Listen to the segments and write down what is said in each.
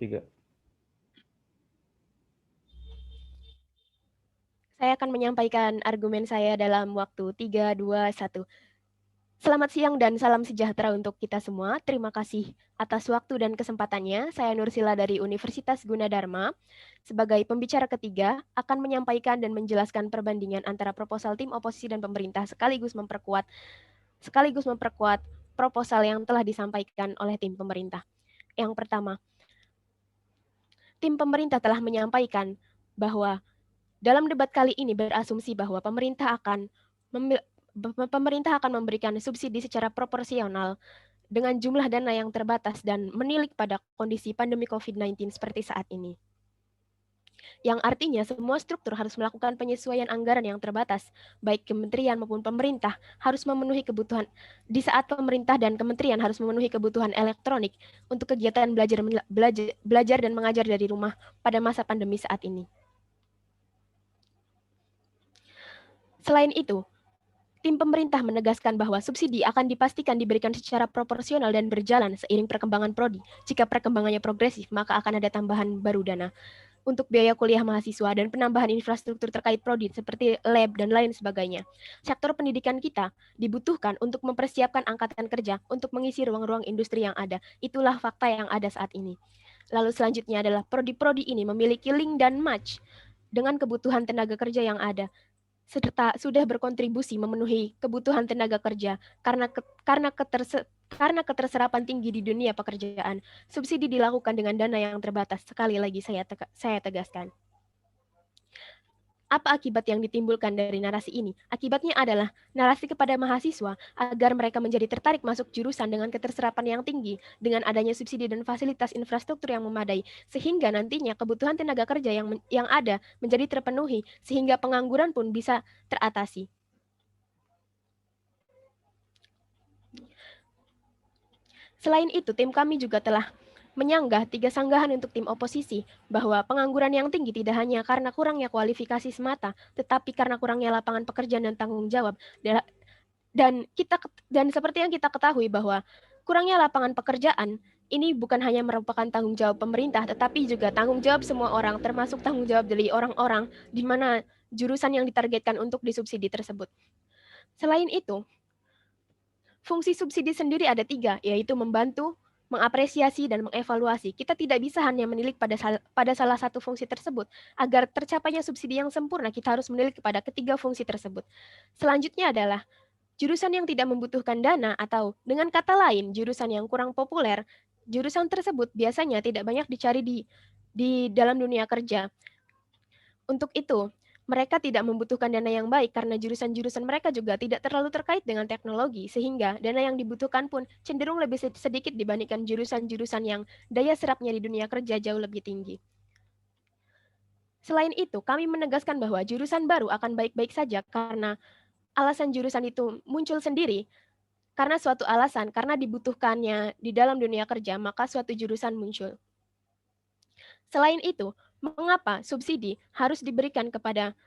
3. Saya akan menyampaikan argumen saya dalam waktu 3, 2, 1. Selamat siang dan salam sejahtera untuk kita semua. Terima kasih atas waktu dan kesempatannya. Saya Nursila dari Universitas Gunadarma. Sebagai pembicara ketiga, akan menyampaikan dan menjelaskan perbandingan antara proposal tim oposisi dan pemerintah sekaligus memperkuat proposal yang telah disampaikan oleh tim pemerintah. Yang pertama, tim pemerintah telah menyampaikan bahwa dalam debat kali ini berasumsi bahwa pemerintah akan memberikan subsidi secara proporsional dengan jumlah dana yang terbatas dan menilik pada kondisi pandemi COVID-19 seperti saat ini. Yang artinya semua struktur harus melakukan penyesuaian anggaran yang terbatas, baik kementerian maupun pemerintah harus memenuhi kebutuhan, di saat pemerintah dan kementerian harus memenuhi kebutuhan elektronik untuk kegiatan belajar dan mengajar dari rumah pada masa pandemi saat ini. Selain itu, tim pemerintah menegaskan bahwa subsidi akan dipastikan diberikan secara proporsional dan berjalan seiring perkembangan prodi. Jika perkembangannya progresif, maka akan ada tambahan baru dana untuk biaya kuliah mahasiswa dan penambahan infrastruktur terkait prodi seperti lab dan lain sebagainya. Sektor pendidikan kita dibutuhkan untuk mempersiapkan angkatan kerja untuk mengisi ruang-ruang industri yang ada. Itulah fakta yang ada saat ini. Lalu selanjutnya adalah prodi-prodi ini memiliki link dan match dengan kebutuhan tenaga kerja yang ada, serta sudah berkontribusi memenuhi kebutuhan tenaga kerja karena keterserapan tinggi di dunia pekerjaan. Subsidi dilakukan dengan dana yang terbatas. Sekali lagi saya tegaskan. Apa akibat yang ditimbulkan dari narasi ini? Akibatnya adalah narasi kepada mahasiswa agar mereka menjadi tertarik masuk jurusan dengan keterserapan yang tinggi dengan adanya subsidi dan fasilitas infrastruktur yang memadai, sehingga nantinya kebutuhan tenaga kerja yang ada menjadi terpenuhi, sehingga pengangguran pun bisa teratasi. Selain itu, tim kami juga telah menyanggah 3 sanggahan untuk tim oposisi bahwa pengangguran yang tinggi tidak hanya karena kurangnya kualifikasi semata, tetapi karena kurangnya lapangan pekerjaan dan tanggung jawab. Dan seperti yang kita ketahui bahwa kurangnya lapangan pekerjaan ini bukan hanya merupakan tanggung jawab pemerintah, tetapi juga tanggung jawab semua orang, termasuk tanggung jawab dari orang-orang di mana jurusan yang ditargetkan untuk disubsidi tersebut. Selain itu, fungsi subsidi sendiri ada 3, yaitu membantu, mengapresiasi, dan mengevaluasi. Kita tidak bisa hanya menilik pada salah satu fungsi tersebut. Agar tercapainya subsidi yang sempurna, kita harus menilik kepada ketiga fungsi tersebut. Selanjutnya adalah jurusan yang tidak membutuhkan dana atau dengan kata lain, jurusan yang kurang populer. Jurusan tersebut biasanya tidak banyak dicari di dalam dunia kerja. Untuk itu, mereka tidak membutuhkan dana yang baik karena jurusan-jurusan mereka juga tidak terlalu terkait dengan teknologi, sehingga dana yang dibutuhkan pun cenderung lebih sedikit dibandingkan jurusan-jurusan yang daya serapnya di dunia kerja jauh lebih tinggi. Selain itu, kami menegaskan bahwa jurusan baru akan baik-baik saja karena alasan jurusan itu muncul sendiri, karena suatu alasan, karena dibutuhkannya di dalam dunia kerja, maka suatu jurusan muncul. Selain itu, mengapa subsidi harus diberikan kepada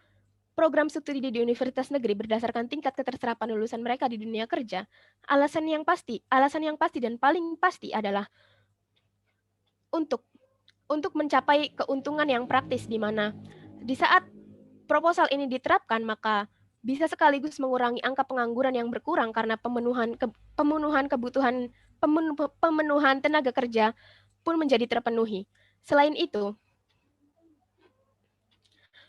program studi di universitas negeri berdasarkan tingkat keterserapan lulusan mereka di dunia kerja? Alasan yang pasti dan paling pasti adalah untuk mencapai keuntungan yang praktis, di mana di saat proposal ini diterapkan, maka bisa sekaligus mengurangi angka pengangguran yang berkurang karena pemenuhan tenaga kerja pun menjadi terpenuhi. Selain itu,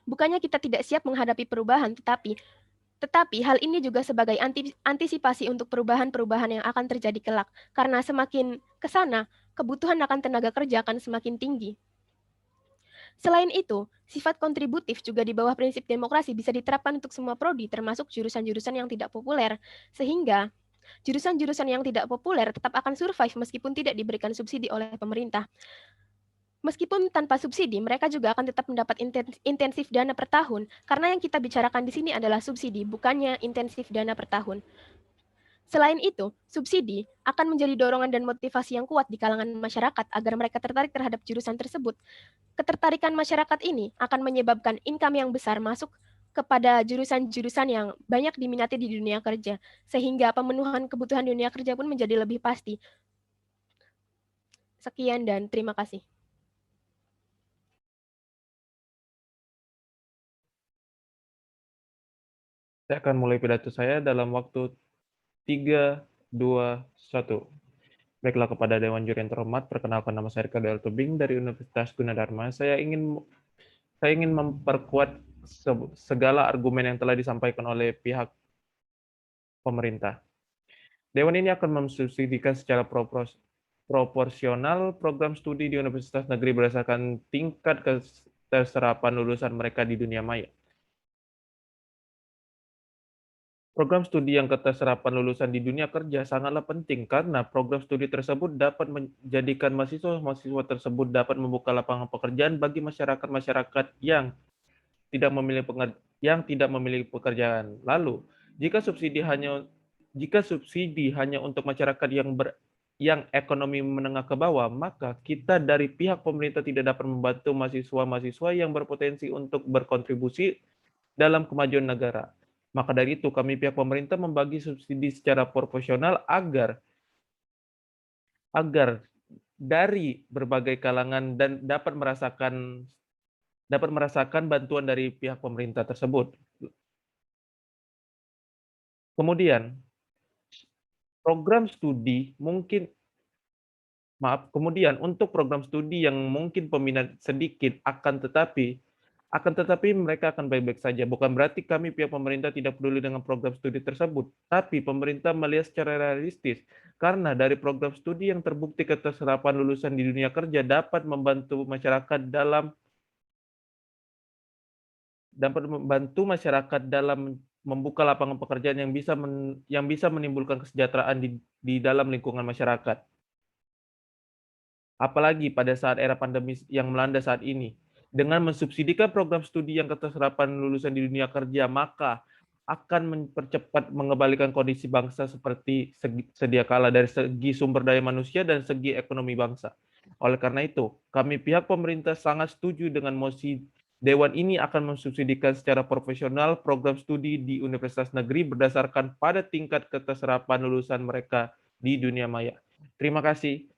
bukannya kita tidak siap menghadapi perubahan, tetapi hal ini juga sebagai antisipasi untuk perubahan-perubahan yang akan terjadi kelak. Karena semakin ke sana, kebutuhan akan tenaga kerja akan semakin tinggi. Selain itu, sifat kontributif juga di bawah prinsip demokrasi bisa diterapkan untuk semua prodi, termasuk jurusan-jurusan yang tidak populer. Sehingga jurusan-jurusan yang tidak populer tetap akan survive meskipun tidak diberikan subsidi oleh pemerintah. Meskipun tanpa subsidi, mereka juga akan tetap mendapat intensif dana per tahun, karena yang kita bicarakan di sini adalah subsidi, bukannya intensif dana per tahun. Selain itu, subsidi akan menjadi dorongan dan motivasi yang kuat di kalangan masyarakat agar mereka tertarik terhadap jurusan tersebut. Ketertarikan masyarakat ini akan menyebabkan income yang besar masuk kepada jurusan-jurusan yang banyak diminati di dunia kerja, sehingga pemenuhan kebutuhan dunia kerja pun menjadi lebih pasti. Sekian dan terima kasih. Saya akan mulai pidato saya dalam waktu 3, 2, 1. Baiklah, kepada Dewan Juri yang terhormat, perkenalkan nama saya Rika Del Tubing dari Universitas Gunadarma. Saya ingin memperkuat segala argumen yang telah disampaikan oleh pihak pemerintah. Dewan ini akan mensubsidikan secara proporsional program studi di Universitas Negeri berdasarkan tingkat keterserapan lulusan mereka di dunia maya. Program studi yang keterserapan lulusan di dunia kerja sangatlah penting karena program studi tersebut dapat menjadikan mahasiswa-mahasiswa tersebut dapat membuka lapangan pekerjaan bagi masyarakat-masyarakat yang tidak memiliki pekerjaan. Lalu, jika subsidi hanya untuk masyarakat yang ekonomi menengah ke bawah, maka kita dari pihak pemerintah tidak dapat membantu mahasiswa-mahasiswa yang berpotensi untuk berkontribusi dalam kemajuan negara. Maka dari itu, kami pihak pemerintah membagi subsidi secara proporsional agar dari berbagai kalangan dan dapat merasakan bantuan dari pihak pemerintah tersebut. Kemudian, untuk program studi yang mungkin peminat sedikit, akan tetapi mereka akan baik-baik saja. Bukan berarti kami pihak pemerintah tidak peduli dengan program studi tersebut, tapi pemerintah melihat secara realistis, karena dari program studi yang terbukti keterserapan lulusan di dunia kerja dapat membantu masyarakat dalam membuka lapangan pekerjaan yang bisa menimbulkan kesejahteraan di dalam lingkungan masyarakat. Apalagi pada saat era pandemi yang melanda saat ini. Dengan mensubsidikan program studi yang keterserapan lulusan di dunia kerja, maka akan mempercepat mengembalikan kondisi bangsa seperti sedia kala dari segi sumber daya manusia dan segi ekonomi bangsa. Oleh karena itu, kami pihak pemerintah sangat setuju dengan mosi Dewan ini akan mensubsidikan secara profesional program studi di universitas negeri berdasarkan pada tingkat keterserapan lulusan mereka di dunia maya. Terima kasih.